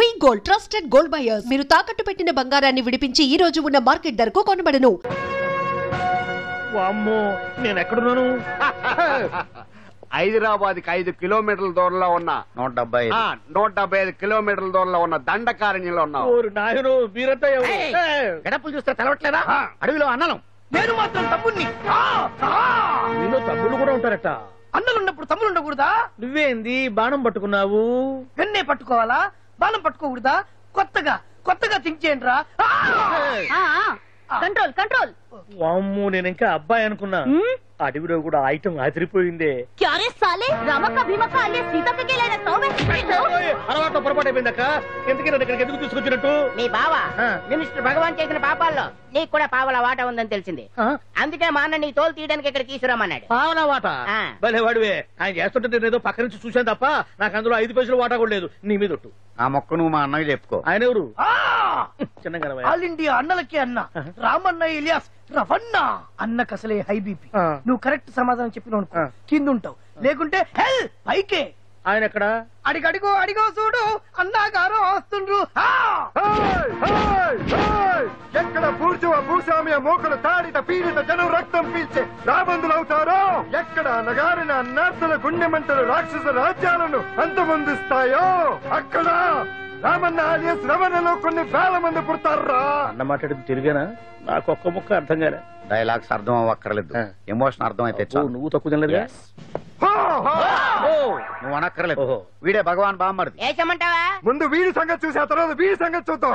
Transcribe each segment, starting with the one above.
వి gold trusted gold buyers. మీరు తాకట్టు పెట్టిన బంగారాన్ని విడిపించి ఈ రోజు ఉన్న మార్కెట్ ధరకు కొనబడను. వామ్మో, నేను ఎక్కడున్నాను? హైదరాబాద్ కి 5 కిలోమీటర్ల దూరంలో ఉన్న 175 కిలోమీటర్ల దూరంలో ఉన్న దండకారణ్యంలో ఉన్నావు. నాయను మీరంతా గడపలు చూస్తే తెలవట్లేదా? అడవిలో అన్నలం. నేను మాత్రం తమ్ముణ్ణి. మీలో తమ్ముళ్ళు కూడా ఉంటారట. అన్నలున్నప్పుడు తమ్ముడు ఉండకూడదా? నువ్వేంది బాణం పట్టుకున్నావు? వెన్నే పట్టుకోవాలా, బాణం పట్టుకోకూడదా? కొత్తగా థింక్ చేయండి రా. Control control. వామ్మో, నేను ఇంకా అబ్బాయి అనుకున్నా. అడవిలో కూడా ఐటమ్ ఆదిరిపోయిందే. క్యారే సాలే, రామక్క భీమక్క అలియా సీతక్కకి లేన తోవే. అలవాటు పొరపాటు అయిపోయిందక్క. ఎందుకని ఇక్కడికి ఎందుకు తీసుకొచ్చినట్టు? మీ బావ మినిస్టర్ భగవాన్ చేసిన పాపాల్లో నీకు కూడా పావల వాట ఉందని తెలిసింది. అందుకే మా అన్న నీ తోలు తీయడానికి ఇక్కడ తీసుకురామన్నాడు. పావలా వాట? భలే వాడివే. ఆయన చేస్తుంటే నేను ఏదో పక్క నుంచి చూశాను తప్ప నాకు అందులో 5 పైసలు వాటా కూడా లేదు. నీ మీద ఒట్టు. ఆ మొక్క నువ్వు మా అన్నకి చెప్పుకో. ఆయన ఎవరు? చిన్నగా ఆల్ ఇండియా అన్నలకి అన్న రామన్న ఇలియాస్ రవన్న. అన్నకు అసలే హై బీపీ. నువ్వు కరెక్ట్ సమాధానం చెప్పిన కింద ఉంటావు, లేకుంటే హెల్ పైకే. ఆయన ఎక్కడ? అడిగో చూడు, అన్నగారు వస్తుండ్రు. ఎక్కడ భూస్వామ్య మోకలు తాడిత పీడిత జనం రక్తం పీల్చే రాబందులవుతారో, ఎక్కడ నగారిన నర్సుల గుండె మంటలు రాక్షస రాజ్యాలను అంతమొందిస్తాయో అక్కడ రామన్న ఆలియస్ రమణలో కొన్ని వేల మంది పుడతారా. అన్న మాట్లాడింది తిరిగానా? నాకు ఒక్క ముక్క అర్థం కాలే. డైలాగ్స్ అర్థం అవ్వక్కర్లేదు, ఎమోషన్ అర్థం అయితే నువ్వు తక్కువ తినలేదుగా. నువ్వు అనక్కర్లేదు. వీడే భగవాన్ బామ్మర్ది. ఏమంటావా? ముందు వీడి సంగతి చూసి ఆ తర్వాత వీడి సంగతి చూద్దాం.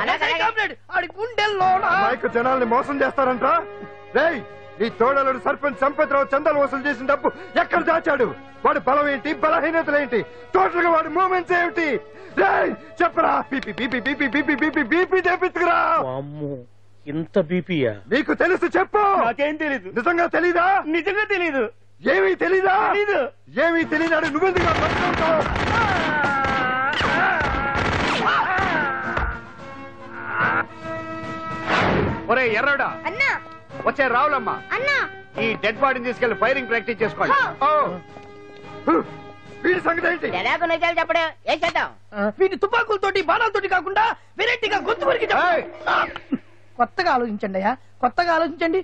మైకు జనాల్ని మోసం చేస్తారంట. రేయ్, నీ తోడలుడు సర్పంచ్ సంపత్రావు చందాలు వసూలు చేసిన డబ్బు ఎక్కడ దాచాడు? వాడి బలం ఏంటి, బలహీనతలేంటి, టోటల్ గా వాడి మూమెంట్స్ ఏమిటి? రేయ్ చెప్పరా. BP BP BP BP BP BP తెప్పించుకురా. ఇంత బీపీయా? నీకు తెలుసు చెప్పు. నాకేం తెలీదు. నిజంగా తెలీదా? నిజంగా తెలీదు. ఏమీ తెలీదా? ఏమీ తెలీదాడు నువ్వెందుకు పట్టుకుంటావు? ఒరే ఎర్రడా, వచ్చే రావులమ్మ, ఈ డెడ్ బాడీని తీసుకెళ్లి ఫైరింగ్ ప్రాక్టీస్ చేసుకోండి. వీడి సంగతి ఏంటి? ఎలాగో నిజాలు చెప్పడు. ఏం చేద్దాం? వీటి తుపాకులతోటి బాణాలతోటి కాకుండా వెరైటీగా గొంతు వరకు కొత్తగా ఆలోచించండి అయ్యా, కొత్తగా ఆలోచించండి.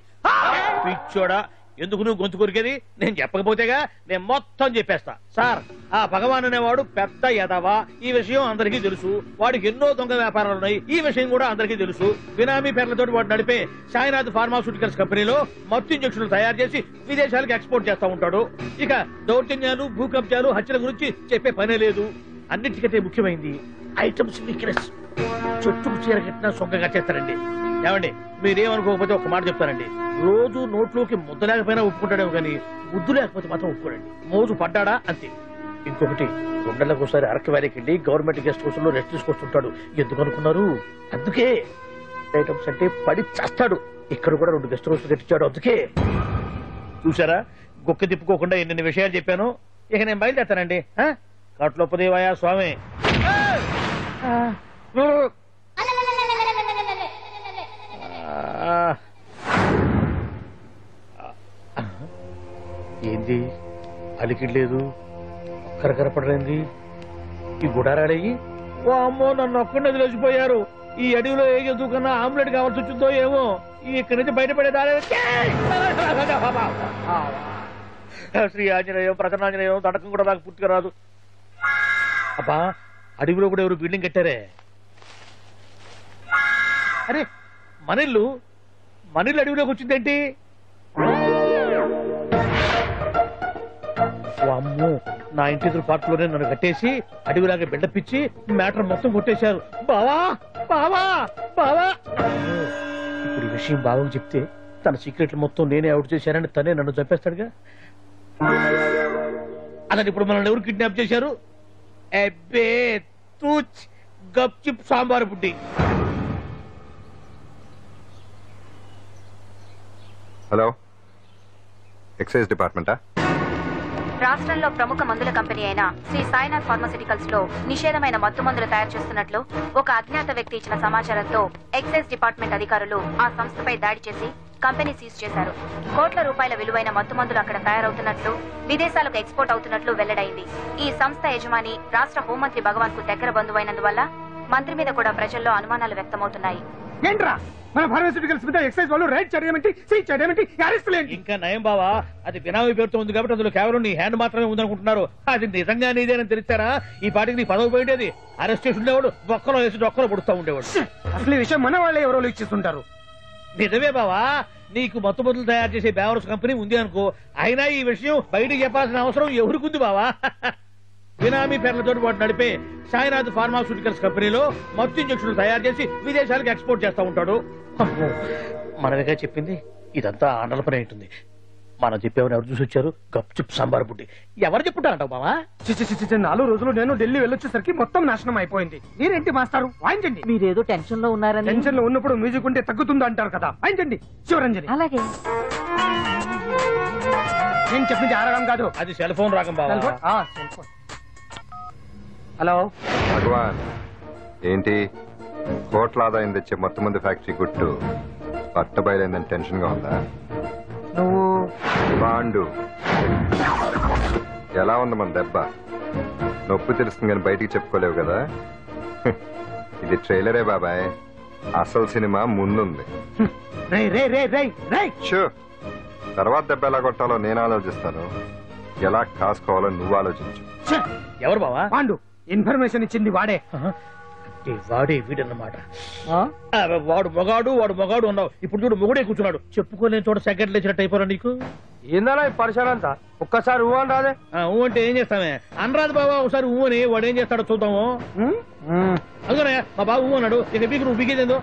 పిచ్చోడా, ఎందుకు నువ్వు గొంతు కొరికేది? నేను చెప్పకపోతేగా నేను మొత్తం చెప్పేస్తా. సార్, ఆ భగవాన్ అనేవాడు పెద్ద యదవా. ఈ విషయం అందరికీ తెలుసు. వాడికి ఎన్నో దొంగ వ్యాపారాలు ఉన్నాయి. ఈ విషయం కూడా అందరికీ తెలుసు. బినామీ పేర్లతో వాడు నడిపే సాయినాథ్ ఫార్మాస్యూటికల్స్ కంపెనీలో మత్తు ఇంజక్షన్లు తయారు చేసి విదేశాలకు ఎక్స్పోర్ట్ చేస్తా ఉంటాడు. ఇక దౌర్జన్యాలు, భూ కబ్జాలు, హత్యల గురించి చెప్పే పనే లేదు. అన్నిటికంటే ముఖ్యమైంది ఐటమ్స్ వీక్నెస్. చుట్టూ చీర కట్టినా సొంగగా చేస్తారండి. ఏమండి, మీరేమనుకోకపోతే ఒక మాట చెప్తానండి. రోజు నోట్లోకి ముద్ద లేకపోయినా ఒప్పుకుంటాడేమో కానీ ముద్దు లేకపోతే మాత్రం ఒప్పుకోడండి. మోజు పడ్డాడా అంతే. ఇంకొకటి, 2 నెలలకు ఒకసారి అరకు వ్యాలీకి వెళ్ళి గవర్నమెంట్ గెస్ట్ హౌస్ లో రెస్ట్ తీసుకొస్తుంటాడు. ఎందుకు అనుకున్నారు? అందుకే. ఐటమ్స్ అంటే పడి చేస్తాడు. ఇక్కడ కూడా 2 గెస్ట్ హౌస్ కట్టించాడు. అందుకే. చూసారా, గుక్క తిప్పుకోకుండా ఎన్ని విషయాలు చెప్పాను. ఇక నేను బయలుదేరుతానండి. కట్లోపదేవాయ స్వామి. ఏంది అలికిడ్లేదు, కరకరపడలేంది? ఈ గుడారాడయ్యి ఓ అమ్మో, నన్ను ఒక్కడిని వదిలేసిపోయారు. ఈ అడవిలో ఏ జంతువుకన్నా ఆమ్లెట్ కావాల్సి వచ్చిందో ఏమో. ఇక్కడి నుంచి బయటపడేదారే. శ్రీ ఆంజనేయం, ప్రసన్నాంజనేయం, తడకం కూడా నాకు పూర్తిగా రాదు. అబ్బా, అడవిలో కూడా ఎవరు బిల్డింగ్ కట్టారే. అరే, మనిల్లు అడవిలోకి వచ్చిందేంటి? అమ్మో, నా ఇంటి ఎదురు పార్ట్లోనే నన్ను కట్టేసి అడవిలాగా బిడ్డపిచ్చి మ్యాటర్ మొత్తం కొట్టేశారు. బావా బావా బావా. ఇప్పుడు ఈ విషయం బావకు చెప్తే తన సీక్రెట్లు మొత్తం నేనే అవుట్ చేశానని తనే నన్ను చంపేస్తాడుగా. అలాగే ఇప్పుడు మనల్ని ఎవరు కిడ్నాప్ చేశారు? అబ్బే తూచ్, గప్చిప్ సాంబార్ బుడ్డి. హలో, ఎక్సైజ్ డిపార్ట్మెంటా? రాష్ట్రంలో ప్రముఖ మందుల కంపెనీ అయిన శ్రీ సాయినాథ్ ఫార్మాస్యూటికల్స్ లో నిషేధమైన మత్తు మందులు తయారు చేస్తున్నట్లు ఒక అజ్ఞాత వ్యక్తి ఇచ్చిన సమాచారంతో ఎక్సైజ్ డిపార్ట్మెంట్ అధికారులు ఆ సంస్థపై దాడి చేసి కంపెనీ సీజ్ చేశారు. కోట్ల రూపాయల విలువైన మత్తు మందులు అక్కడ తయారవుతున్నట్లు, విదేశాలకు ఎక్స్పోర్ట్ అవుతున్నట్లు వెల్లడైంది. ఈ సంస్థ యజమాని రాష్ట్ర హోంమంత్రి భగవాన్ కు దగ్గర బంధువైనందువల్ల మంత్రి మీద కూడా ప్రజల్లో అనుమానాలు వ్యక్తమవుతున్నాయి. ఏంట్రా మన ఫార్మాస్యూటికల్స్ మీద ఎక్సైజ్ వాళ్ళు రైడ్ చేయడమేంటి అరెస్ట్ లేండి. ఇంకా నయం బావా, అది బినామీ పేరుతో ఉంది కాబట్టి అందులో కేవలం నీ హ్యాండ్ మాత్రమే ఉందనుకుంటున్నారు. అది నిజంగా నీదేనని తెలిసారా ఈ పాటికి నీ పదవి పోయేది. అరెస్ట్ చేసి ఉండేవాడు, బొక్కలో వేసి డొక్కలో పుడుతూ ఉండేవాడు. అసలు ఈ విషయం మన వాళ్ళే ఎవరో ఇచ్చేస్తుంటారు. నిజమే బావా, నీకు మత్తు మందులు తయారు చేసే బేవర్స్ కంపెనీ ఉంది అనుకో, అయినా ఈ విషయం బయటకు చెప్పాల్సిన అవసరం ఎవరికుంది బావా? బినామీ పేర్లతో వాటి నడిపే సాయినాథ్ ఫార్మాస్యూటికల్స్ కంపెనీలో మత్తు ఇంజక్షన్లు తయారు చేసి విదేశాలకు ఎక్స్పోర్ట్ చేస్తా ఉంటాడు. మనమేగా చెప్పింది, ఇదంతా ఆండల పని ఉంటుంది. మనం చెప్పేవని ఎవరు చూసి వచ్చారు? గప్చుప్ సాంబార్ పుట్టి ఎవరు చెప్పుంటారంటావు బావా? 4 రోజులు నేను ఢిల్లీ వెళ్ళొచ్చేసరికి మొత్తం నాశనం అయిపోయింది. మీరేంటి మాస్టారు వాయించండి. మీరేదో టెన్షన్ లో ఉన్నారని. టెన్షన్ లో ఉన్నప్పుడు మ్యూజిక్ ఉంటే తగ్గుతుంది అంటారు కదా, వాయించండి శివరంజని. అలాగే. నేను చెప్పింది ఆరగం కాదు, అది సెల్ ఫోన్ రాగం బావా. Cell phone. హలో భగవాన్, ఏంటి కోట్ల ఆదాయం తెచ్చే మొత్తం మంది ఫ్యాక్టరీ గుట్టు పట్టబయలైందని టెన్షన్ గా ఉందా? నువ్వు బాండు ఎలా ఉంది మన దెబ్బ? నొప్పి తెలుస్తుంది కానీ బయటికి చెప్పుకోలేవు కదా. ఇది ట్రైలరే బాబాయ్, అసలు సినిమా ముందుంది. షూ, తర్వాత దెబ్బ ఎలా కొట్టాలో నేను ఆలోచిస్తాను, ఎలా కాసుకోవాలో నువ్వు ఆలోచించు. ఎవరు బావా? పాండు. ఇన్ఫర్మేషన్ ఇచ్చింది వాడే. వాడే వీడన్నమాట. వాడు మొగాడు అన్నావు, ఇప్పుడు చూడు మొగుడే కూర్చున్నాడు. చెప్పుకోలేని చోట సెకండ్ లేచినట్టు అయిపోరా నీకు. ఏందన్నా ఈ పరిసరంతా? ఒక్కసారి ఊ అని రాదే. ఊ అంటే ఏం చేస్తామే? అనరాదు బాబా, ఒకసారి ఊ అని వాడు ఏం చేస్తాడో చూద్దాము. అందుకనే మా బాబు ఊ అన్నాడు, ఇక బీకి నువ్వు బీకేదేందో.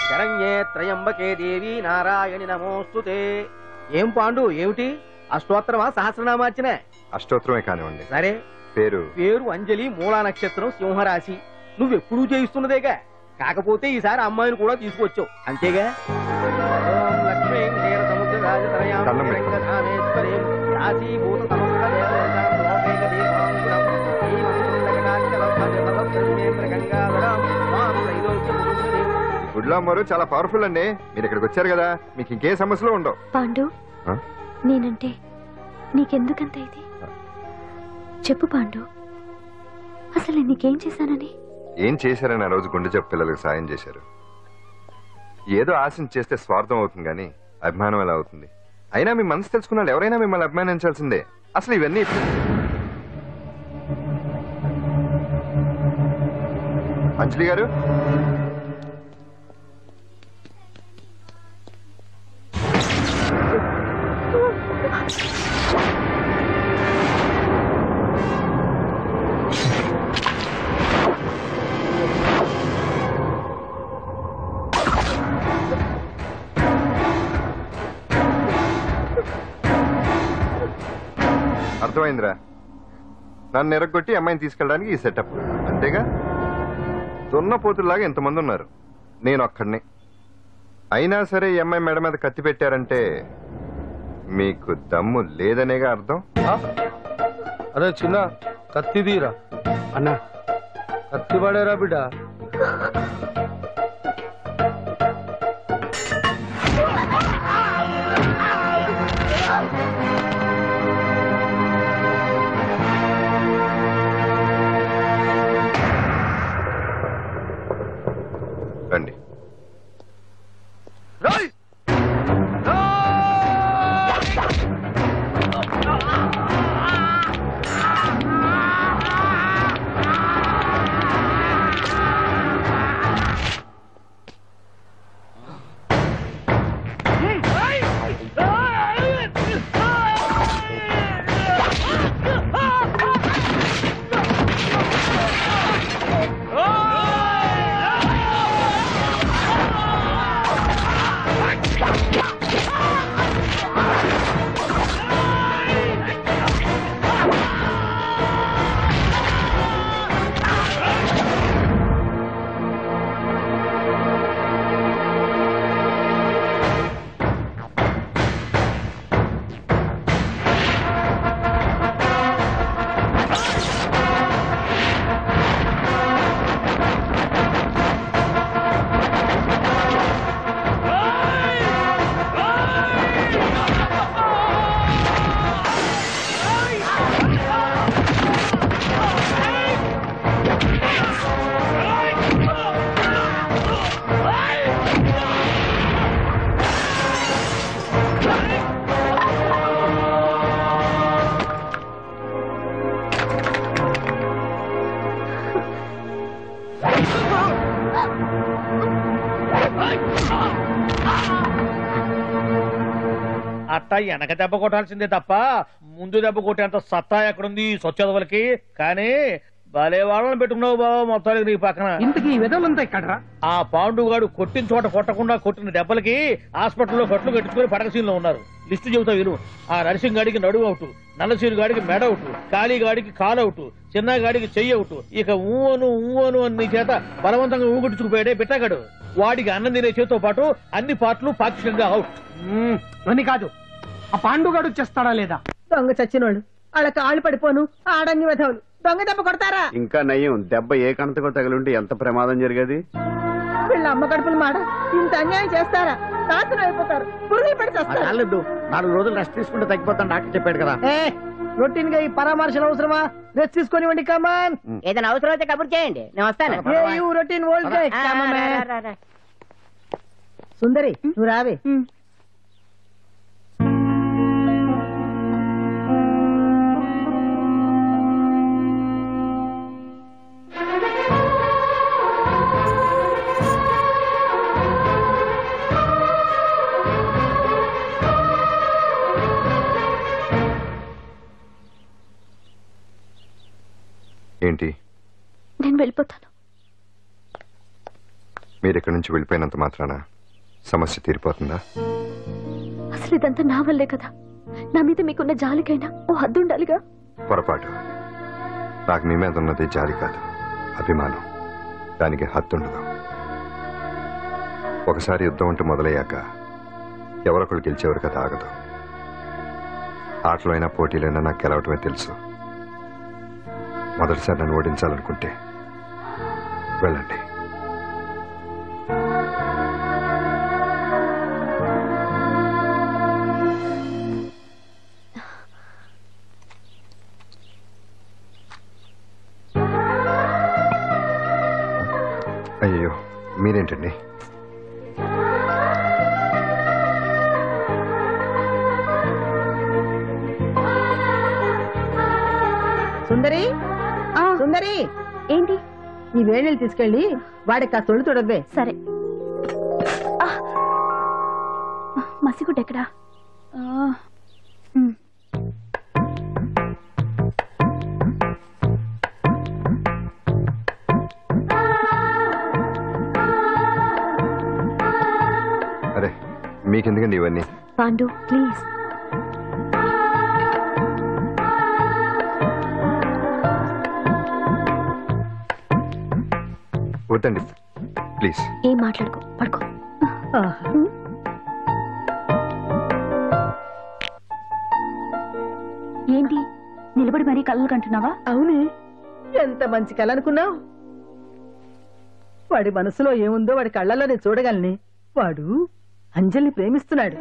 శరణ్యే త్రయంబకే దేవి నారాయణి నమోస్తుతే. ఏం పాండు, ఏమిటి అష్టోత్తరమా సహస్రనామార్చన? అష్టోత్తరమే కానివ్వండి. సరే, పేరు అంజలి, మూలా నక్షత్రం, సింహరాశి. నువ్వెప్పుడూ చేయిస్తున్నదేగా, కాకపోతే ఈసారి అమ్మాయిని కూడా తీసుకొచ్చావు అంతేగా. గుడ్లా అమ్మారు చాలా పవర్ఫుల్ అండి. మీరు ఇక్కడికి వచ్చారు కదా, మీకు ఇంకే సమస్యలు ఉండవు. పాండు, నేనంటే నీకెందుకంత ఇది? చెప్పు పాండు, అసలు నీకేం చేశానని? ఏం చేశారని ఆ రోజు గుండె చెప్పు పిల్లలకు సాయం చేశారు. ఏదో ఆశించి చేస్తే స్వార్థం అవుతుంది కానీ అభిమానం ఎలా అవుతుంది? అయినా మీ మనసు తెలుసుకున్నాడు ఎవరైనా మిమ్మల్ని అభిమానించాల్సిందే. అసలు ఇవన్నీ అంజలి గారు, అర్థమైందిరా? నన్ను ఎరగొట్టి అమ్మాయిని తీసుకెళ్ళడానికి ఈ సెటప్ అంతేగా? దున్నపోతుల్లాగా ఎంతమంది ఉన్నారు, నేను ఒక్కడిని. అయినా సరే ఈ అమ్మాయి మెడ మీద కత్తి పెట్టారంటే మీకు దమ్ము లేదనేగా అర్థం. అరే చిన్న కత్తి తీరా అన్నా, కత్తి పడేరా బిడ్డ. రండి. అట్ట వెనక దెబ్బ కొట్టాల్సిందే తప్ప ముందు దెబ్బ కొట్టేంత సత్తా ఎక్కడుంది సొచ్చదవలకి. కానీ భలే వాళ్ళని పెట్టుకున్నావు బాబా మొత్తానికి నీ పక్కన. ఇంతకీ ఈ విధంతా ఇక్కడ ఆ పాండుగాడు కొట్టిన చోట కొట్టకుండా కొట్టిన దెబ్బలకి హాస్పిటల్లో కట్లు కట్టించుకుని పడకసీన్లో ఉన్నారు. లిస్టు చెబుతా విను. ఆ నరసింగ్ గాడికి నడువు అవుట్, నల్లసీరు గాడికి మెడ అవుట్, కాళీ గాడికి కాలు అవుట్, చిన్న గాడికి చెయ్యి అవుట్. ఇక ఊవను అని నీ చేత బలవంతంగా ఊగుట్టుకుపోయాడే బిట్టగాడు. వాడికి అన్నం తినే చేతితో పాటు అన్ని పార్ట్లు పాక్షికంగా అవుట్. అని కాదు, ఆ పాండుగాడు చేస్తాడా లేదా? దొంగ చచ్చినోళ్ళు వాళ్ళ కాళ్ళు పడిపోను ఆడన్ని విధవులు దొంగ దెబ్బ కొడతారా? ఇంకా నయ్యం, దెబ్బ ఏ కణతకో తగిలింటే ఎంత ప్రమాదం జరిగేది. వీళ్ళ అమ్మ కడుపులు మాట ఇంత అన్యాయం చేస్తారా? నాశనం అయిపోతారు, పురుగులు పడి చేస్తారు. 4 రోజులు రెస్ట్ తీసుకుంటే తగ్గిపోతాను డాక్టర్ చెప్పాడు కదా. రొటీన్ గా ఈ పరామర్శలు అవసరమా? రెస్ట్ తీసుకొని కమాన్. ఏదైనా అవసరం అయితే కబుర్ చేయండి, నేను వస్తాను. రొటీన్ ఓల్డ్ సుందరి నువ్వు రావే. ఏంటి? నేను వెళ్ళిపోతాను. మీరు ఇక్కడి నుంచి వెళ్ళిపోయినంత మాత్రాన సమస్య తీరిపోతుందా? అసలు ఇదంతా నా వల్లే కదా. నా మీద మీకున్న జాలికైనా ఓ హద్దు ఉండాలిగా. పొరపాటు. నాకు మీ మీద ఉన్నది జాలి కాదు, అభిమానం. దానికి హద్దుండదు. ఒకసారి యుద్ధం అంటూ మొదలయ్యాక ఎవరొకరు గెలిచేవారు కదా ఆగదు. ఆటలో అయినా పోటీలైనా నాకు గెలవటమే తెలుసు. మొదటిసారి నన్ను ఓడించాలనుకుంటే వెళ్ళండి. అయ్యో మీరేంటండి? సుందరి సుందరి, ఏంటి? ఈ వేణీలు తీసుకెళ్ళి వాడికి కాస్త ఒళ్ళు తొడవే. సరే. మసిగుడ్డ ఎక్కడా? అరే మీకెందుకండి ఇవన్నీ? పాండు ప్లీజ్. వద్దండి ప్లీజ్. ఏం మాట్లాడుకో, పడుకో. ఏంటి నిలబడి మరీ కళ్ళు కంటున్నావా? అవునే, ఎంత మంచి కళ అనుకున్నావు. వాడి మనసులో ఏముందో వాడి కళ్ళల్లో నేను చూడగలని. వాడు అంజలిని ప్రేమిస్తున్నాడు.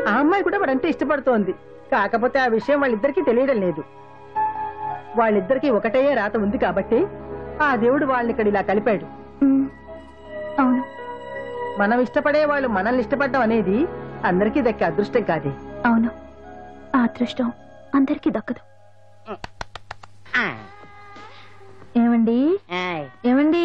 ఆ అమ్మాయి కూడా వాడంటే ఇష్టపడుతోంది. కాకపోతే ఆ విషయం వాళ్ళిద్దరికీ తెలియడం లేదు. వాళ్ళిద్దరికీ ఒకటే రాత ఉంది కాబట్టి ఆ దేవుడు వాళ్ళని ఇక్కడ ఇలా కలిపాడు. అవును, మనం ఇష్టపడే వాళ్ళు మనల్ని ఇష్టపడడం అనేది అందరికీ దక్కే అదృష్టం కాదే. అవును, ఆ అదృష్టం అందరికీ దక్కదు. ఏమండి ఏమండి,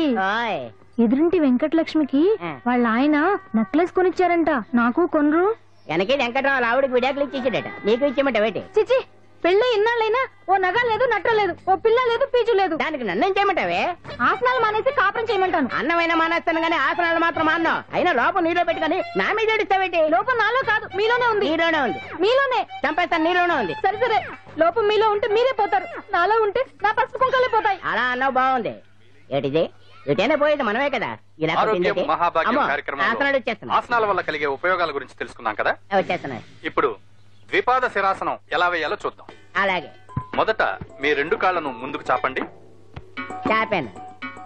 ఎదురింటి వెంకటలక్ష్మికి వాళ్ళ ఆయన నెక్లెస్ కొనిచ్చారంట. నాకు కొనరు. వెనకే వెంకటరావు ఆవిడకి విడాకులు ఇచ్చేసాడట, నీకు ఇచ్చేమంట వేటి? చిచి, పెళ్ళి ఇన్నాళ్ళైనా ఓ నగ లేదు, నట్ట లేదు, ఓ పిల్ల లేదు, పీచు లేదు. దానికి నన్ను చేయమంటావే? ఆసనాలు మానేసి కాపురం చేయమంటాను. అన్నమైనా మానేస్తాను గానీ ఆసనాలు మాత్రం అన్నావు. అయినా లోపం నీలో పెట్టుకుని నా మీద ఏడుస్తావేటి? లోపం నాలో కాదు, మీలోనే ఉంది. నీలోనే ఉంది. మీలోనే చంపేస్తాను, నీలోనే ఉంది. సరే సరే, లోపం మీలో ఉంటే మీరే పోతారు, నాలో ఉంటే నా పసుపు కుంకాలే పోతాయి. అలా అన్నావు, బాగుంది. ఏటిది? ఎటైనా పోయేది మనమే కదా. ఇలా ఆరోగ్యం మహాభాగ్యం ఆసనాలు వచ్చేస్తున్నాయి. ఆసనాల వల్ల కలిగే ఉపయోగాల గురించి తెలుసుకున్నాం కదా. వచ్చేస్తున్నాయి. ఇప్పుడు ద్విపాద శిరాసనం ఎలా వేయాలో చూద్దాం. అలాగే. మొదట మీ 2 కాళ్లను ముందుకు చాపండి. చాపాను.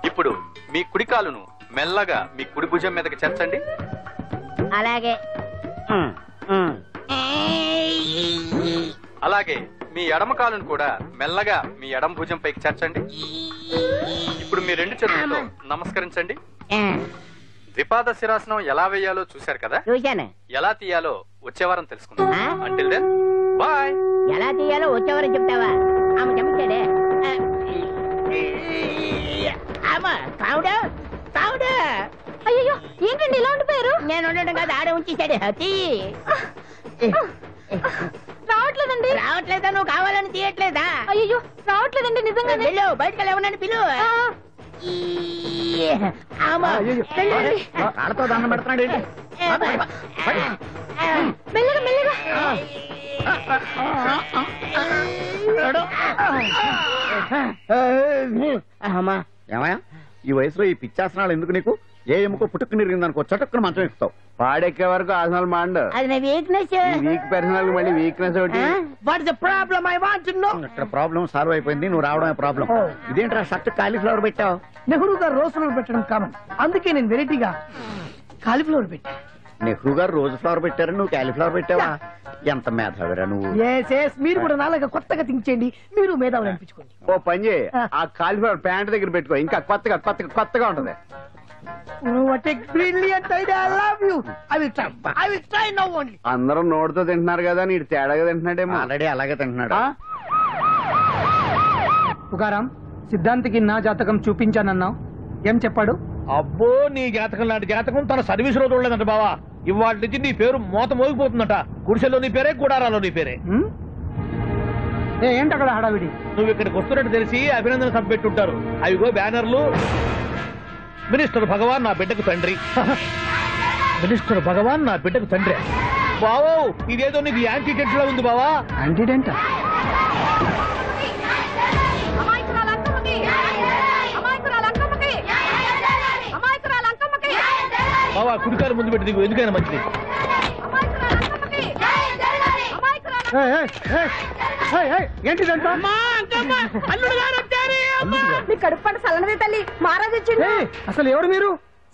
ఇప్పుడు మీ కుడి కాలును మెల్లగా మీ కుడి భుజం మీదకి చేర్చండి. అలాగే. అలాగే మీ ఎడమ కాలును కూడా మెల్లగా మీ ఎడమ భుజం పైకి చేర్చండి. ఇప్పుడు మీ 2 చేతులతో నమస్కరించండి. ద్విపాద శిరాసనం ఎలా వేయాలో చూశారు కదా. చూశాను. ఎలా తీయాలో వచ్చే వారం తెలుసుకుందాం. Until then bye. ఎలా తీయాలో వచ్చేవారని చెప్తావా? ఆమె చెప్తాడే. అమ్మా కావుడా కావుడా. అయ్యో ఏంటండి ఇలా ఉండిపోయారు? నేను ఉండడం కాదు, ఆడే ఉంచేసాడు. రావట్లేదండి. రావట్లేదా? నువ్వు కావాలని తీయట్లేదా? అయ్యో రావట్లేదండి నిజంగా. వెళ్ళు, బయటకు వెళ్ళమనండి, పిలు. ఆడతో దండం పెడుతున్నాడు ఏంటి? మెల్లగా మెల్లగా. ఏమయ్యా ఈ వయసులో ఈ పిచ్చాసనాలు ఎందుకు నీకు? ఏ ఎముకో పుట్టుకు నిరిగిందనుకో చటుక్కున మంచం ఎక్కుతావు. పాడెక్కే వరకు ఆసనాలు మాండు. అది నా వీక్నెస్. వీక్ పర్సనల్ మళ్ళీ వీక్నెస్ ఒకటి. What is the problem? I want to know. ఇక్కడ ప్రాబ్లం సాల్వ్ అయిపోయింది, నువ్వు రావడమే ప్రాబ్లం. ఇదేంట్రా షర్ట్ కాలీఫ్లవర్ పెట్టావు? నెహ్రూ గారు రోజ్ ఫ్లవర్ పెట్టడం కామన్, అందుకే నేను వెరైటీగా కాలీఫ్లవర్ పెట్టా. నెహ్రూ గారు రోజు ఫ్లవర్ పెట్టారు, నువ్వు కాలీఫ్లవర్ పెట్టావా? ఎంత మేధావిరా నువ్వు. మీరు కూడా నాలాగా కొత్తగా థింక్ చేయండి, మీరు మేధావులు అనిపించుకోండి. ఓ పని చేయి, ఆ కాలీఫ్లవర్ ప్యాంట్ దగ్గర పెట్టుకో, ఇంకా కొత్తగా ఉంటది. అందరూ నోటితో తింటున్నారు కదా, నీడు తేడాగా తింటున్నాడేమో. ఆల్రెడీ అలాగే తింటున్నాడు. పుకారం సిద్ధాంతికి నా జాతకం చూపించానన్నావు, ఏం చెప్పాడు? అబ్బో, నీ జాతకం లాంటి జాతకం తన సర్వీస్ లో చూడలేదంట బావా. ఇవాళ నుంచి నీ పేరు మోత మోగిపోతుందట. గుడిసెలో నీ పేరే, గుడారాలో నీ పేరే. ఏంటి అక్కడ హడావిడి? నువ్వు ఇక్కడికి వస్తున్నట్టు తెలిసి అభినందన సభ పెట్టుంటారు. అవిగో బ్యానర్లు. మినిస్టర్ భగవాన్ నా బిడ్డకు తండ్రి. మినిస్టర్ భగవాన్ నా బిడ్డకు తండ్రి. బావో, ఇదేదో నీకు యాంటీడెంట్ లా ఉంది బావా. యాంటీడెంట్? బావా, కుడికారు ముందు పెట్టి దిగు, ఎందుకైనా మంచిది. ఏంటిదంతా? అసలు ఎవరు మీరు?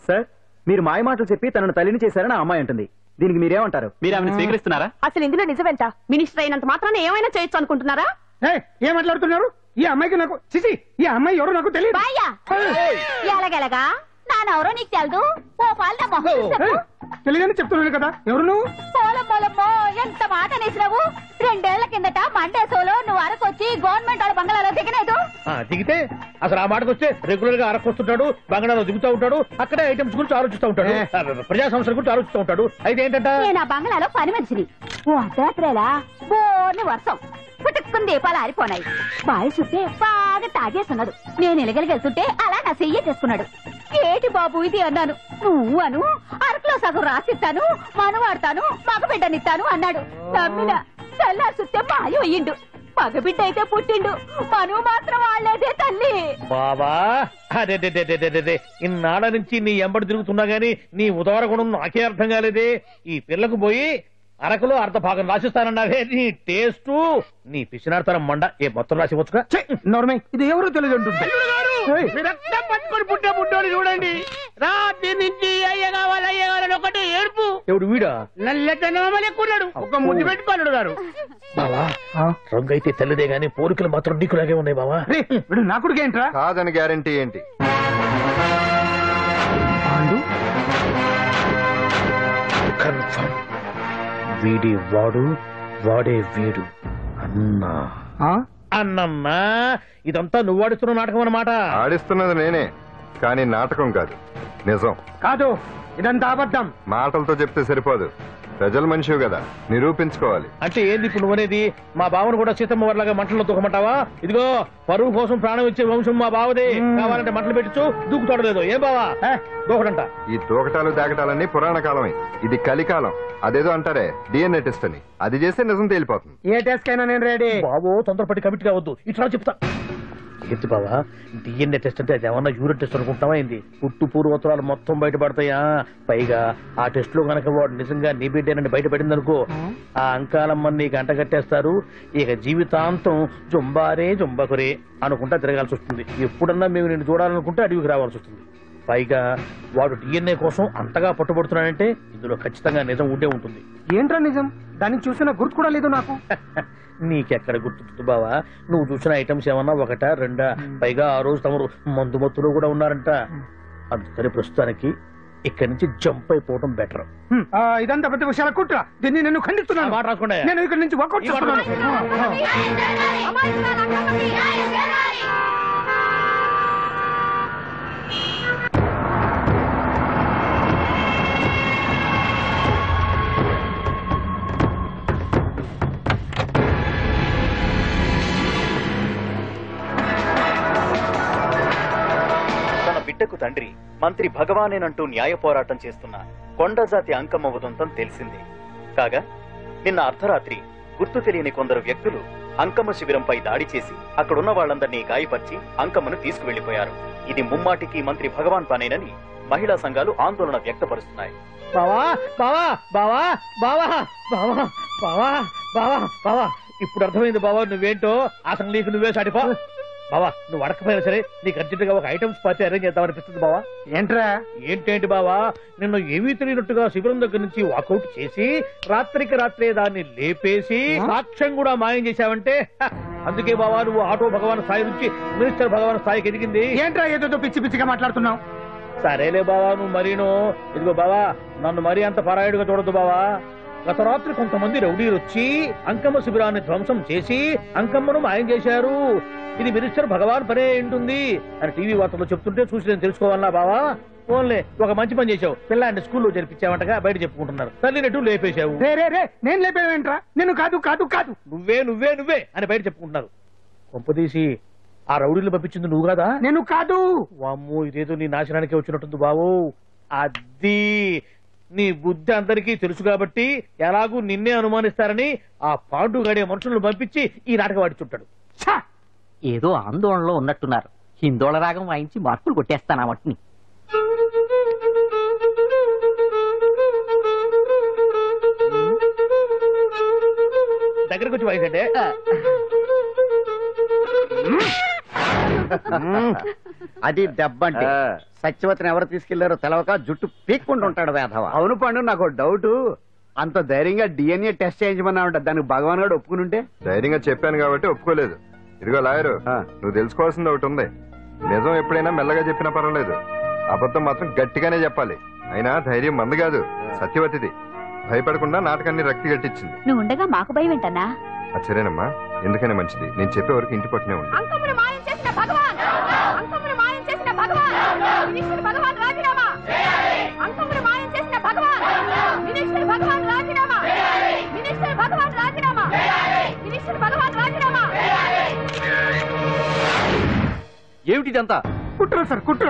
సార్, మీరు మాయ మాటలు చెప్పి తనను తల్లిని చేశారని ఆ అమ్మాయి అంటుంది. దీనికి మీరేమంటారు? మీరు ఆమెను స్వీకరిస్తున్నారా? అసలు ఇందులో నిజమేంట? మినిస్టర్ అయినంత మాత్రాన ఏమైనా చేయొచ్చు అనుకుంటున్నారా? ఏం మాట్లాడుతున్నారు? ఈ అమ్మాయికి నాకు చిసి, ఈ అమ్మాయి ఎవరు నాకు తెలియదు. ఎలాగెలగా నానెవరో నీకు తెలదు. ఓ పాల తెలియదని చెప్తున్నాను కదా, ఎవరు నువ్వు? పోలమ్మో, ఎంత మాట అనేసినావు. 2 ఏళ్ల కిందట మండేసోలో నువ్వు అరకొచ్చి గవర్నమెంట్ వాళ్ళ బంగ్లాలో దిగలేదు. దిగితే అసలు ఆ మాటకు వస్తే రెగ్యులర్ గా అరకొస్తుంటాడు, బంగాళాలో దిగుతూ ఉంటాడు, అక్కడే ఐటమ్స్ గురించి ఆలోచిస్తూ ఉంటాడు, ప్రజా సంస్థల గురించి ఆలోచిస్తూ ఉంటాడు. అయితే ఏంటంటే నేను ఆ బంగ్లాలో పని మనిషిని. ఓ అర్ధరాత్రేలా బోర్ని వర్షం పుట్టుకుని దీపాలు ఆరిపోనాయి. బాయి చుట్టే బాగా తాగేస్తున్నాడు. నేను ఎలగలిగెళ్తుంటే అలా నా చెయ్యి చేసుకున్నాడు. ఏటి బాబు ఇది అన్నాను. నువ్వు అను, అరకులో సగం రాసిస్తాను, మనువాడతాను, మగబిడ్డనిస్తాను అన్నాడు. నమ్మిన తెల్లారి చుట్టే మాయ అయ్యిండు. మగబిడ్డ అయితే పుట్టిండు, మనువు మాత్రం వాళ్ళేదే తల్లి. బాబా, అదే ఇన్నాళ్ళ నుంచి నీ ఎంబడి తిరుగుతున్నా గానీ నీ ఉదార గుణం నాకే అర్థం కాలేదే. ఈ పిల్లకు పోయి అరకులో అర్ధ భాగం రాసిస్తానన్నావే, నీ టేస్టు నీ పిచ్చినాడతనం మండ. ఏ మొత్తం రాసివచ్చుగా? నోర్మే, ఇది ఎవరో తెలియదు అంటుంది. పట్టుకొని పుట్టే పుట్టోని చూడండి. రాత్రి నుంచి అయ్య కావాలని ఒకటే ఏడుపు. ఎవడు వీడా? నల్లెట్టనమ్మలు ఎక్కున్నాడు. ఒక ముద్దు పెట్టుకోన్నాడు గారు. బావా, రంగు అయితే తెల్లదే గానీ పోలికలు మాత్రం నీకులాగే ఉన్నాయి బావా. వీడు నా కొడుకు ఏంట్రా? కాదని గ్యారంటీ ఏంటి? కన్ఫర్మ్, వీడి వాడు, వాడే వీడు. అన్నా అన్నమ్మా, ఇదంతా నువ్వు ఆడిస్తున్న నాటకం అన్నమాట. ఆడిస్తున్నది నేనే, కానీ నాటకం కాదు, నిజం కాదు. ఇదంతా అబద్ధం. మాటలతో చెప్తే సరిపోదు, ప్రజల మనిషివి కదా, నిరూపించుకోవాలి. అంటే ఏంది ఇప్పుడు నువ్వనేది? మా బావను కూడా సీతమ్మ వారిలాగా మంటల్లో దూకమంటావా? ఇదిగో పరువు కోసం ప్రాణం ఇచ్చే వంశం మా బావదే. కావాలంటే మంటలు పెట్టచ్చు, దూకుతాడలేదు. ఏం బావా దూకడంట? ఈ దూకటాలు దాకటాలన్నీ పురాణ కాలమే, ఇది కలికాలం. అదేదో అంటారే డిఎన్ఏ టెస్ట్ అని, అది చేస్తే నిజం తేలిపోతుంది. ఏ టెస్ట్ కైనా నేను రెడీ. బాబో, తొందరపడి కమిట్ కావద్దు, ఇట్లా చెప్తా. ఏంటి బావా, డిఎన్ఏ టెస్ట్ అంటే అది ఏమన్నా యూరిన్ టెస్ట్ అనుకుంటావా ఏంది? పుట్టు పూర్వోత్తరాలు మొత్తం బయటపడతాయా? పైగా ఆ టెస్ట్ లో గనక వాడు నిజంగా నీ బిడ్డేనని బయటపడింది అనుకో, ఆ అంకాలమ్మని నీకు అంట కట్టేస్తారు. ఇక జీవితాంతం జుంబారే జుంబకురే అనుకుంటా తిరగాల్సి వస్తుంది. ఎప్పుడన్నా మేము నిన్ను చూడాలనుకుంటే అడవికి రావాల్సి వస్తుంది. పైగా వాడు డిఎన్ఏ కోసం అంతగా పట్టుబడుతున్నాడంటే ఇందులో ఖచ్చితంగా నిజం ఉండే ఉంటుంది. ఏంట్రా నిజం? దాన్ని చూసిన గుర్తు కూడా లేదు నాకు. నీకెక్కడ గుర్తుంది బావా? నువ్వు చూసిన ఐటమ్స్ ఏమన్నా ఒకటా రెండా? పైగా ఆ రోజు తమరు మందు మత్తులో కూడా ఉన్నారంట. అందుకని ప్రస్తుతానికి ఇక్కడి నుంచి జంప్ అయిపోవడం బెటర్. ఇదంతా పెద్ద విషయాల కుట్ర, దీన్ని నేను ఖండిస్తున్నాను. మాట రాసుకోండి. నేను ఇక్కడి నుంచి వర్కౌట్ చేస్తున్నాను. తండ్రి మంత్రి భగవానేనంటూ న్యాయ పోరాటం చేస్తున్న కొండజాతి అంకమ్మ ఉదంతం తెలిసింది. కాగా నిన్న అర్ధరాత్రి గుర్తు తెలియని కొందరు వ్యక్తులు అంకమ్మ శిబిరంపై దాడి చేసి అక్కడున్న వాళ్ళందరినీ గాయపరిచి అంకమ్మను తీసుకువెళ్లిపోయారు. ఇది ముమ్మాటికి మంత్రి భగవాన్ పనేనని మహిళా సంఘాలు ఆందోళన వ్యక్తపరుస్తున్నాయి. బావా బావా బావా బావా బావా బావా బావా బావా ఇప్పుడు అర్థమైంది బావా నువ్వేంటో. అసలు నీకు నువ్వే సాటిపో బావా. నువ్వు అడకపోయినా సరే నీకు అర్జెంట్ గా ఒక ఐటమ్స్ పార్టీ అరేంజ్ చేద్దాం అనిపిస్తుంది బావా. ఏంట్రా? ఏంటేంటి బావా, నిన్ను ఏమీ తెలియనట్టుగా శిబిరం దగ్గర నుంచి వాకౌట్ చేసి రాత్రికి రాత్రే దాన్ని లేపేసి సాక్ష్యం కూడా మాయం చేశావంటే అందుకే బావా నువ్వు ఆటో భగవాన్ స్థాయి నుంచి మినిస్టర్ భగవాన్ స్థాయికి ఎదిగింది. ఏంట్రా ఏదో పిచ్చి పిచ్చిగా మాట్లాడుతున్నావు? సరేలే బావా నువ్వు మరీను. ఇదిగో బావా నన్ను మరీ అంత పరాయుడుగా చూడద్దు బావా. గత రాత్రి కొంతమంది రౌడీలు వచ్చి అంకమ్మ శిబిరాన్ని ధ్వంసం చేసి అంకమ్మను మాయం చేశారు. ఇది మినిస్టర్ భగవాన్ పనే ఉంటుంది అని టీవీ వార్తల్లో చెప్తుంటే చూసి నేను తెలుసుకోవాలా బావా. ఓన్లే ఒక మంచి పని చేశావు, పిల్లాన్ని స్కూల్లో జరిపించావంటగా బయట చెప్పుకుంటున్నారు. తల్లినట్టు లేపేశావు. నేను లేపేవేంట్రా? నేను కాదు కాదు కాదు నువ్వే నువ్వే నువ్వే అని బయట చెప్పుకుంటున్నారు. కొంపదీసి ఆ రౌడీలు పంపించింది నువ్వు కాదా? నేను కాదు. వామ్మో ఇదేదో నీ నాశనానికి వచ్చినట్టుంది బావు. అది నీ బుద్ధి అందరికీ తెలుసు కాబట్టి ఎలాగూ నిన్నే అనుమానిస్తారని ఆ పాండు గడే మనుషులను పంపించి ఈ నాటకం వాడిచుంటాడు. ఏదో ఆందోళనలో ఉన్నట్టున్నారు. హిందోళ రాగం వాయించి మార్కులు కొట్టేస్తాను మట్టిని. దగ్గరకు వచ్చి వాయించండి. అది దెబ్బంటే. సత్యవతిని ఎవరు తీసుకెళ్లారో తెలవక జుట్టు పీక్కుంటూ ఉంటాడు వేధవ. అవును పండు, నాకు డౌట్. అంత ధైర్యంగా డిఎన్ఏ టెస్ట్ చేయించమన్నా ఉంటా. దానికి భగవాన్ గారు ఒప్పుకునుంటే. ధైర్యంగా చెప్పాను కాబట్టి ఒప్పుకోలేదు. ఇదిగో లాయరు, నువ్వు తెలుసుకోవాల్సింది ఒకటి ఉంది. నిజం ఎప్పుడైనా మెల్లగా చెప్పినా పర్వాలేదు, అబద్ధం మాత్రం గట్టిగానే చెప్పాలి. అయినా ధైర్యం మంది కాదు, సత్యవతిది. భయపడకుండా నాటకాన్ని రక్తి గట్టించింది. నువ్వు ఉండగా మాకు భయం ఏంటన్నా? సరేనమ్మా, ఎందుకనే మంచిది. నేను చెప్పే వరకు ఇంటి పట్టునే ఉంది. అంకమ్మను మాయం చేసిన భగవాన్, అంకమ్మను మాయం చేసిన భగవాన్, మినిస్టర్ భగవాన్ రాజీనామా. అంకమ్మను మాయం చేసిన భగవాన్, మినిస్టర్ భగవాన్ రాజీనామా. మినిస్టర్ భగవాన్ రాజీనామా. మినిస్టర్ భగవాన్ రాజీనామా. ఏమిటిదంతా? కుట్ర సార్, కుట్ర.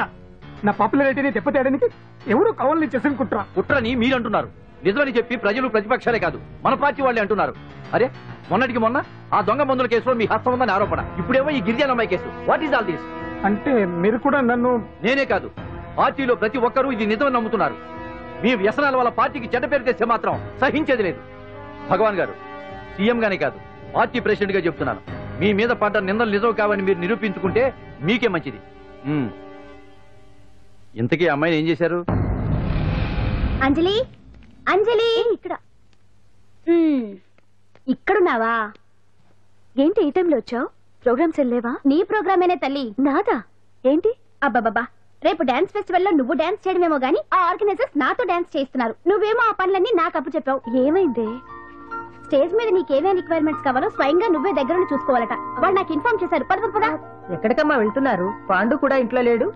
నా పాపులారిటీని దెబ్బతేయడానికి ఎవరు కావాలని చేసిన కుట్ర. కుట్రని మీరంటున్నారు. నిజమని చెప్పి ప్రజలు ప్రతిపక్షాలే కాదు మన పార్టీ వాళ్ళే అంటున్నారు. అరే మొన్నటికి మొన్న ఆ దొంగ మందుల కేసులో మీ హస్తం ఉందని ఆరోపణ. ఇప్పుడేమో ఈ గిరిజనమ్మాయి case. What is all this? అంటే మీరు కూడా నన్ను... నేనే కాదు, పార్టీలో ప్రతి ఒక్కరూ ఇది నిజమని నమ్ముతున్నారు. మీ వ్యసనాల వల్ల పార్టీకి చెడ్డ పేరు తెస్తే మాత్రం సహించేది లేదు. భగవాన్ గారు, సీఎం గానే కాదు పార్టీ ప్రెసిడెంట్ గా చెప్తున్నాను, మీ మీద పడ్డ నిందలు నిజం కావని మీరు నిరూపించుకుంటే మీకే మంచిది. ఇంతకీ అమ్మాయిని ఏం చేశారు? అంజలి, అంజలి ఇక్కడ ఇక్కడున్నావా? ఏంటి ఈ టైంలో వచ్చావు? ప్రోగ్రామ్స్ వెళ్ళేవా? నీ ప్రోగ్రామేనే తల్లి. నాదా? ఏంటి? అబ్బాబాబా, రేపు డాన్స్ ఫెస్టివల్ లో నువ్వు డాన్స్ చేయడమేమో గానీ ఆ ఆర్గనైజర్స్ నాతో డాన్స్ చేస్తున్నారు. నువ్వేమో ఆ పనులన్నీ నాకు అప్పు చెప్పావు. ఏమైంది? స్టేజ్ మీద నీకేమేం రిక్వైర్మెంట్స్ కావాలో స్వయంగా నువ్వే దగ్గర చూసుకోవాలట. వాళ్ళు నాకు ఇన్ఫార్మ్ చేశారు. పద. ఎక్కడికమ్మా వెళ్తున్నారు? పాండు కూడా ఇంట్లో లేడు.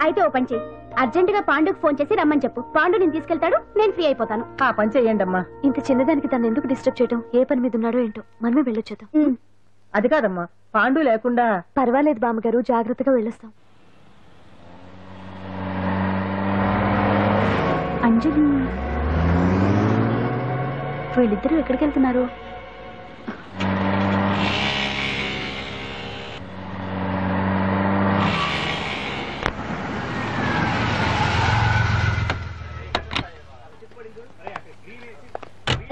అయితే ఓ పని చెయ్యి, అర్జెంట్ గా పాండుకు ఫోన్ చేసి రమ్మని చెప్పు. పాండు నేను తీసుకెళ్తాడు, నేను ఫ్రీ అయిపోతాను. ఆ పని చెయ్యండి అమ్మా. ఇంత చిన్నదానికి తను ఎందుకు డిస్టర్బ్ చేయడం? ఏ పని మీద ఉన్నాడో ఏంటో, మనమే వెళ్ళొచ్చేద్దాం. అది కాదమ్మా, పాండు లేకుండా... పర్వాలేదు బామ్మగారు, జాగ్రత్తగా వెళ్ళొస్తాం. అంజలి, వీళ్ళిద్దరూ ఎక్కడికి వెళ్తున్నారు?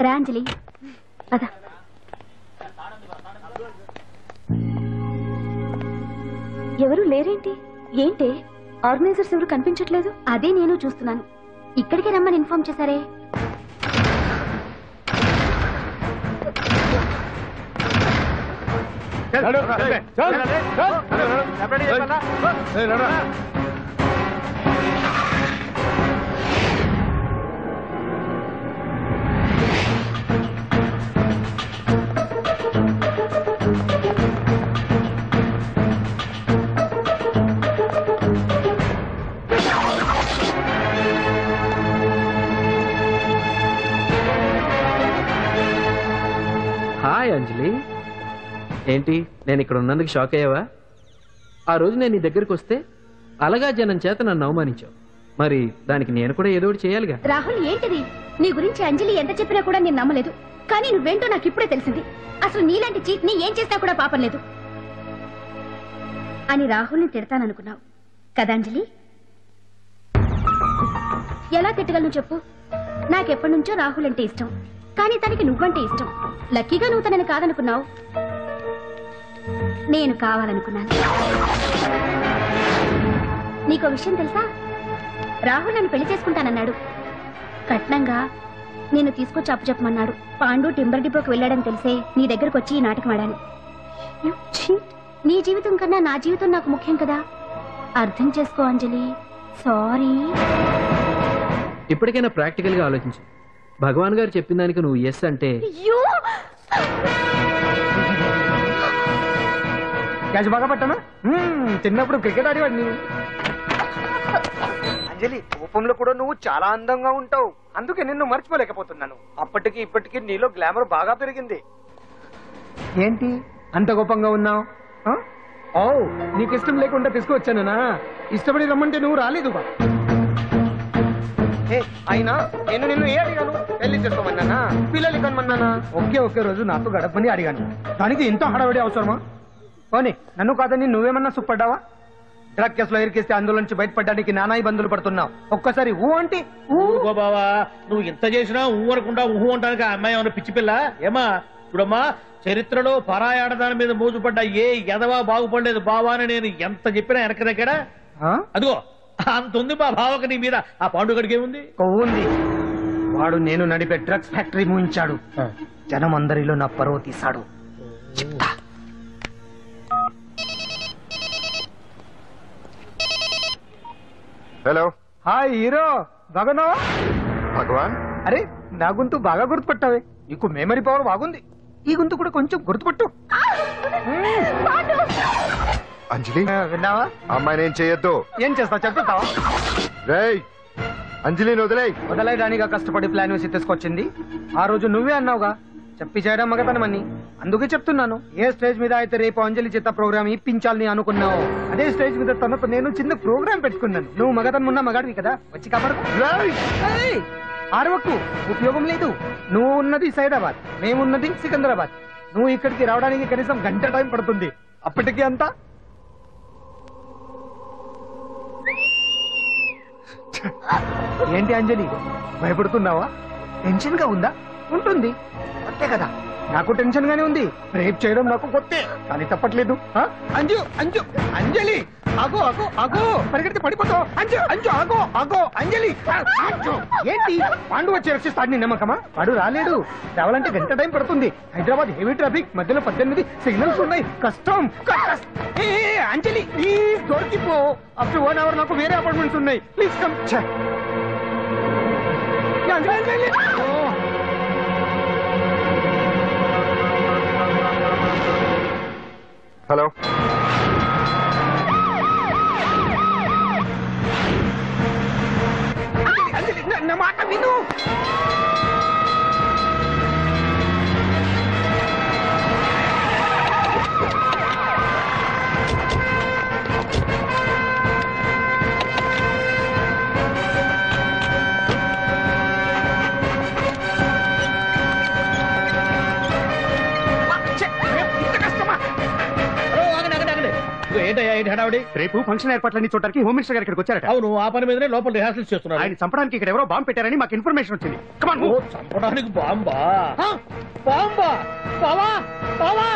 రాంజలి, అదా ఎవరు లేరేంటి? ఏంటి ఆర్గనైజర్స్ ఎవరు కనిపించట్లేదు? అదే నేను చూస్తున్నాను. ఇక్కడికే రమ్మని ఇన్ఫార్మ్ చేశారే. హాయ్ అంజలి, ఏంటి నేను ఇక్కడ ఉన్నందుకు షాక్ అయ్యావా? ఆ రోజు నేను నీ దగ్గరికి వస్తే అలగా జనం చేత నన్ను అవమానించావు. మరి దానికి నేను కూడా ఏదో ఒకటి చేయాలిగా. రాహుల్ ఏంటిది? నీ గురించి అంజలి ఎంత చెప్పినా కూడా నేను నమ్మలేదు. కానీ నువ్వేంటో నాకు ఇప్పుడే తెలిసింది. అసలు నీలాంటి చీట్ ని ఏం చేసినా కూడా పాపం లేదు అని రాహుల్ని తిడతాననుకున్నావు కదా అంజలి? ఎలా తిట్టగలను చెప్పు? నాకెప్పటి నుంచో రాహుల్ అంటే ఇష్టం, కానీ తనకి నువ్వంటే ఇష్టం. లక్కీగా నువ్వు తనని కాదనుకున్నావు, నేను కావాలనుకున్నాను. నీకో విషయం తెలుసా? రాహుల్ నన్ను పెళ్లి చేసుకుంటానన్నాడు. కట్నంగా నేను తీసుకొచ్చి అప్పు చెప్పమన్నాడు. పాండు టింబర్ డిపోకి వెళ్ళాడని తెలిసే నీ దగ్గరకు వచ్చి ఈ నాటకం ఆడాను. నీ జీవితం కన్నా నా జీవితం నాకు ముఖ్యం కదా, అర్థం చేసుకో అంజలి. సారీ. ఇప్పటికైనా ప్రాక్టికల్ గా ఆలోచించు. భగవాన్ గారు చెప్పిన దానికి నువ్వు ఎస్ అంటే క్యాచ్ బాగా పట్టానా? చిన్నప్పుడు క్రికెట్ ఆడేవాడిని. అంజలి, కోపంలో కూడా నువ్వు చాలా అందంగా ఉంటావు, అందుకే నిన్ను మర్చిపోలేకపోతున్నాను. అప్పటికి ఇప్పటికి నీలో గ్లామర్ బాగా పెరిగింది. ఏంటి అంత కోపంగా ఉన్నావు? ఓ, నీకు ఇష్టం లేకుండా తీసుకువచ్చానా? ఇష్టపడి రమ్మంటే నువ్వు రాలేదు. అయినా నేను నిన్ను ఏ అడిగాను? పెళ్లి చేసుకోమన్నానా, పిల్లలు కనమన్నానా? ఒకే రోజు నాతో గడపని అడిగాను, దానికి ఇంత హడావిడి అవసరమా? పోనీ నన్ను కాదని నువ్వేమన్నా సుప్పడ్డావా? డ్రగ్ కేసులో ఇరికిస్తే అందులో నుంచి బయటపడడానికి నానా ఇబ్బందులు పడుతున్నావు. ఒక్కసారి ఊ అంటే ఊరుకో బావా, నువ్వు ఇంత చేసినా ఊ అనకుండా ఊహు అంటానికి ఆ అమ్మాయి ఏమన్నా పిచ్చి పిల్ల? ఏమా చూడమ్మా, చరిత్రలో పరాయాడదాని మీద మోజుపడ్డ ఏ ఎదవా బాగుపడలేదు బావా అని నేను ఎంత చెప్పినా వెనక దగ్గర అదిగో అంత ఉంది మా బావకు నీ మీద. ఆ పాండుగడికి ఏముంది? ఉంది. వాడు నేను నడిపే డ్రగ్స్ ఫ్యాక్టరీ మూయించాడు. జనం అందరిలో నా పరువు తీశాడు. చెప్తా. హలో. హాయ్ హీరో, బాగున్నావా? భగవాన్, అరే నా గొంతు బాగా గుర్తుపట్టావే. నీకు మెమరీ పవర్ బాగుంది. ఈ గొంతు కూడా కొంచెం గుర్తుపట్టు. అంజలి, విన్నావా? అమ్మాయి నేను చేయొద్దు. ఏం చేస్తావు చెప్తావా? రేయ్, అంజలిని వదలయడానిగా కష్టపడి ప్లాన్ వేసి తీసుకొచ్చింది. ఆ రోజు నువ్వే అన్నావుగా చెప్పి చేయడం మగతనమని. అందుకే చెప్తున్నాను, ఏ స్టేజ్ మీద అయితే రేపు అంజలి చేత ప్రోగ్రామ్ ఇప్పించాలని అనుకున్నావు, అదే స్టేజ్ మీద తనకు నేను చిన్న ప్రోగ్రామ్ పెట్టుకున్నాను. నువ్వు మగతనం ఉన్న మగాడివి కదా, వచ్చి కాపాడు. ఆరవకు, ఉపయోగం లేదు. నువ్వు ఉన్నది సైదాబాద్, మేమున్నది సికింద్రాబాద్. నువ్వు ఇక్కడికి రావడానికి కనీసం గంట టైం పడుతుంది. అప్పటికి అంతా ఏంటి అంజలి, భయపడుతున్నావా? టెన్షన్ గా ఉందా? ఉంటుంది అంతే కదా, నాకు టెన్షన్ గానే ఉంది. రేప్ చేయడం నాకు కొత్తే, కానీ తప్పట్లేదు. అంజు అంజు అంజలి, ఆగో ఆగో ఆగో, పరిగెడితే పడిపోతావు. అంజు అంజు ఆగో ఆగో అంజలి. ఏంటి పాండు వచ్చి రక్షిస్తాడు నీ నమ్మకమా? వాడు రాలేడు. రావాలంటే గంట టైం పడుతుంది. హైదరాబాద్ హెవీ ట్రాఫిక్, మధ్యలో 18 సిగ్నల్స్ ఉన్నాయి, కష్టం. అంజలి ప్లీజ్ దొరికిపో. ఆఫ్టర్ 1 hour నాకు వేరే అపార్ట్మెంట్స్ ఉన్నాయి. Please come. హలో. నా మాట విను. రేపు ఫంక్షన్ ఏర్పాట్లన్నీ చూడడానికి హోమ్ మినిస్టర్ గారు ఇక్కడికి వచ్చారట. అవును, ఆ పని మీదనే లోపల రిహార్సల్స్ చేస్తున్నారు. ఆయన చంపడానికి ఇక్కడ ఎవరో బాంబు పెట్టారని మాకు ఇన్ఫర్మేషన్ వచ్చింది. చంపడానికి బాంబా? బాంబా? బావా బావా,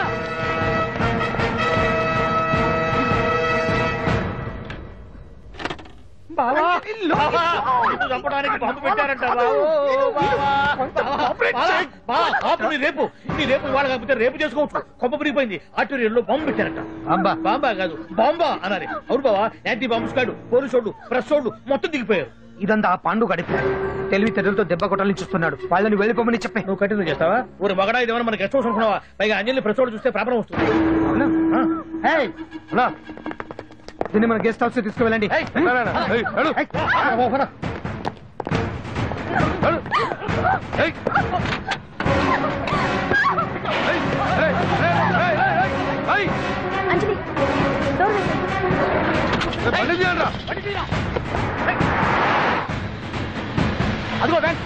చంపడానికి బాంబు పెట్టారంట. రేపు ఇవాళ కాకపోతే రేపు చేసుకోవచ్చు. కొమ్మ పిరిగిపోయింది. ఆర్టీరియల్లో బాంబు పెట్టారంట. బాంబా కాదు బాంబా అనాలి. అవును బావా, యాంటీ బాంబు స్క్వాడ్, పోలీసు వాళ్ళు, ప్రెస్ వాళ్ళు మొత్తం దిగిపోయారు. ఇదంతా ఆ పాండు గడిపారు. తెలివి తెరులతో దెబ్బ కొట్టాలని చూస్తున్నాడు. వాళ్ళని వెళ్ళిపోమని చెప్పి నువ్వు కంటిన్యూ చేస్తావా? ఊరు మగడా ఇదేమన్నా మనకి ఎస్ట్ హౌస్ అనుకున్నావా? పైగా అంజలి ప్రెస్ వాళ్ళు చూస్తే ప్రాబ్లం వస్తుంది. దీన్ని మన గెస్ట్ హౌస్ తీసుకువెళ్ళండి. అంజలి, అదిగో బ్యాంక్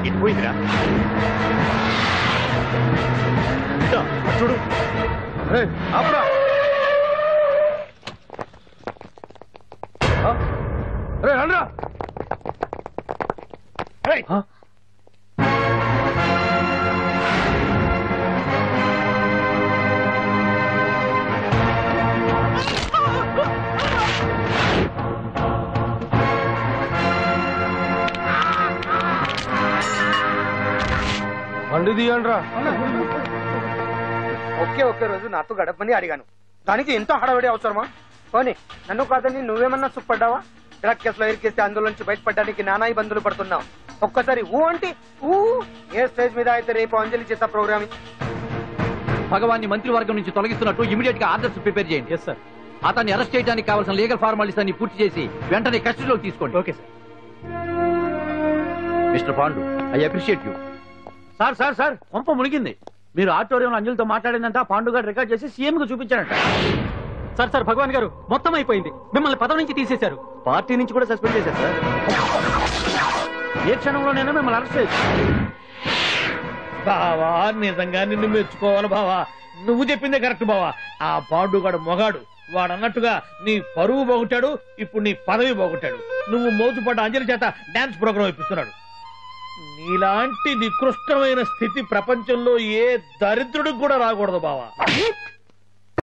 ఇది పోయిందిరా చూడు ఆపురా రండ్రా బండి తీయండ్రా. ఒకే రోజు నాతో గడపని అడిగాను, దానికి ఎంతో హడావిడి అవసరమా? పోనీ నన్ను కాదని నువ్వేమన్నా సుప్పడ్డావా? డ్రగ్ కేసులో ఇరికేస్తే అందులో నుంచి బయటపడడానికి నానా ఇబ్బందులు పడుతున్నావు. ఒక్కసారి ఊ అంటే ఊ. ఏ స్టేజ్ మీద అయితే రేపు అంజలి చేత ప్రోగ్రామింగ్. భగవాన్ని మంత్రివర్గం నుంచి తొలగిస్తున్నట్టు ఇమీడియట్ గా ఆర్డర్స్ ప్రిపేర్ చేయండి. సార్ అతన్ని అరెస్ట్ చేయడానికి కావాల్సిన లీగల్ ఫార్మాలిటీస్ అన్ని పూర్తి చేసి వెంటనే కస్టడీలోకి తీసుకోండి. Okay sir. Mister Pandu, I appreciate you. Sir sir sir పంప మునిగింది. మీరు ఆడిటోరియంలో అంజలితో మాట్లాడిందంట పాండు గారు రికార్డ్ చేసి సీఎం కు చూపించారంట. సార్ సార్ భగవాన్ గారు మొత్తం అయిపోయింది. మిమ్మల్ని పదవి నుంచి తీసేశారు. పార్టీ నుంచి కూడా సస్పెండ్ చేశారు సార్. ఏ క్షణంలోనైనా మిమ్మల్ని అరెస్ట్ చేయొచ్చు. బావా నిజంగా నిన్ను మెచ్చుకోవాలి బావా. నువ్వు చెప్పిందే కరెక్ట్ బావా. ఆ పాండుగాడు మొగాడు. వాడు అన్నట్టుగా నీ పరువు పోగొట్టాడు, ఇప్పుడు నీ పదవి పోగొట్టాడు. నువ్వు మోజుపడ్డ అంజలి చేత డాన్స్ ప్రోగ్రాం ఇప్పిస్తున్నాడు. నీలాంటి నికృష్టమైన స్థితి ప్రపంచంలో ఏ దరిద్రుడికి కూడా రాకూడదు బావా.